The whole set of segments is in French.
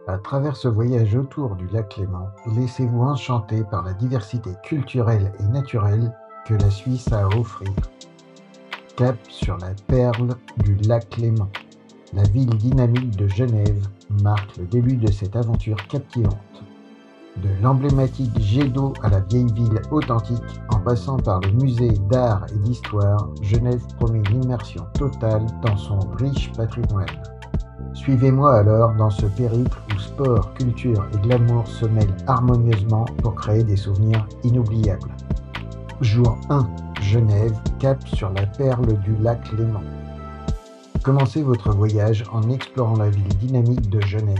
À travers ce voyage autour du lac Léman, laissez-vous enchanter par la diversité culturelle et naturelle que la Suisse a à offrir. Cap sur la perle du lac Léman, la ville dynamique de Genève marque le début de cette aventure captivante. De l'emblématique jet d'eau à la vieille ville authentique, en passant par le musée d'art et d'histoire, Genève promet une immersion totale dans son riche patrimoine. Suivez-moi alors dans ce périple où sport, culture et glamour se mêlent harmonieusement pour créer des souvenirs inoubliables. Jour 1. Genève, cap sur la perle du lac Léman. Commencez votre voyage en explorant la ville dynamique de Genève.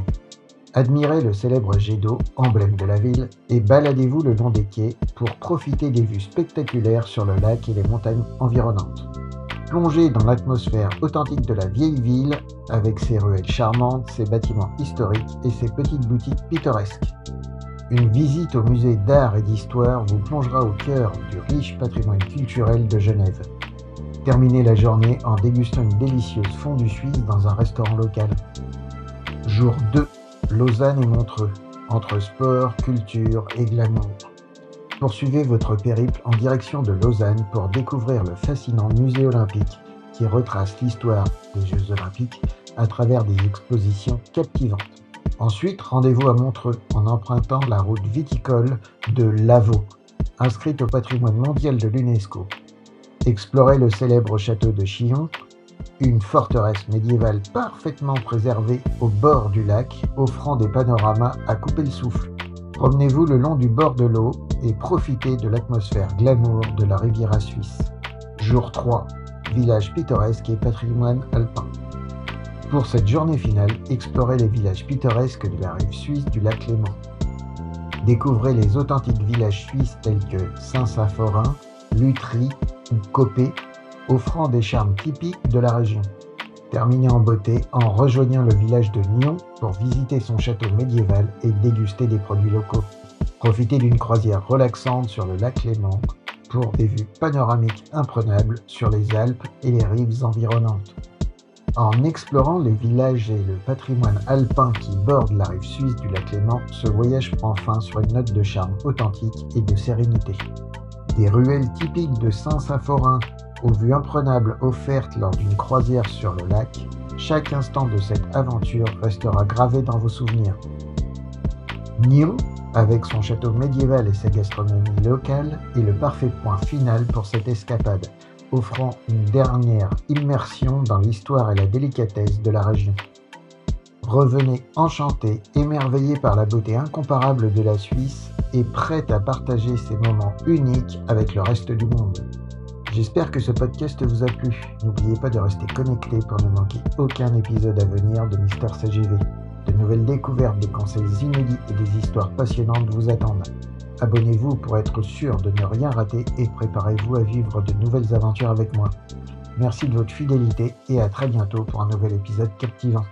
Admirez le célèbre jet d'eau, emblème de la ville, et baladez-vous le long des quais pour profiter des vues spectaculaires sur le lac et les montagnes environnantes. Plongez dans l'atmosphère authentique de la vieille ville avec ses ruelles charmantes, ses bâtiments historiques et ses petites boutiques pittoresques. Une visite au musée d'art et d'histoire vous plongera au cœur du riche patrimoine culturel de Genève. Terminez la journée en dégustant une délicieuse fondue suisse dans un restaurant local. Jour 2. Lausanne et Montreux, entre sport, culture et glamour. Poursuivez votre périple en direction de Lausanne pour découvrir le fascinant musée olympique qui retrace l'histoire des Jeux olympiques à travers des expositions captivantes. Ensuite, rendez-vous à Montreux en empruntant la route viticole de Lavaux, inscrite au patrimoine mondial de l'UNESCO. Explorez le célèbre château de Chillon, une forteresse médiévale parfaitement préservée au bord du lac, offrant des panoramas à couper le souffle. Promenez-vous le long du bord de l'eau et profitez de l'atmosphère glamour de la Riviera suisse. Jour 3. Village pittoresque et patrimoine alpin. Pour cette journée finale, explorez les villages pittoresques de la rive suisse du lac Léman. Découvrez les authentiques villages suisses tels que Saint-Saphorin, Lutry ou Copé, offrant des charmes typiques de la région. Terminez en beauté en rejoignant le village de Nyon pour visiter son château médiéval et déguster des produits locaux. Profitez d'une croisière relaxante sur le lac Léman pour des vues panoramiques imprenables sur les Alpes et les rives environnantes. En explorant les villages et le patrimoine alpin qui bordent la rive suisse du lac Léman, ce voyage prend fin sur une note de charme authentique et de sérénité. Des ruelles typiques de Saint-Saphorin aux vues imprenables offertes lors d'une croisière sur le lac, chaque instant de cette aventure restera gravé dans vos souvenirs. Nyon, avec son château médiéval et sa gastronomie locale, est le parfait point final pour cette escapade, offrant une dernière immersion dans l'histoire et la délicatesse de la région. Revenez enchanté, émerveillé par la beauté incomparable de la Suisse et prêt à partager ces moments uniques avec le reste du monde. J'espère que ce podcast vous a plu. N'oubliez pas de rester connecté pour ne manquer aucun épisode à venir de Mister CGV. De nouvelles découvertes, des conseils inédits et des histoires passionnantes vous attendent. Abonnez-vous pour être sûr de ne rien rater et préparez-vous à vivre de nouvelles aventures avec moi. Merci de votre fidélité et à très bientôt pour un nouvel épisode captivant.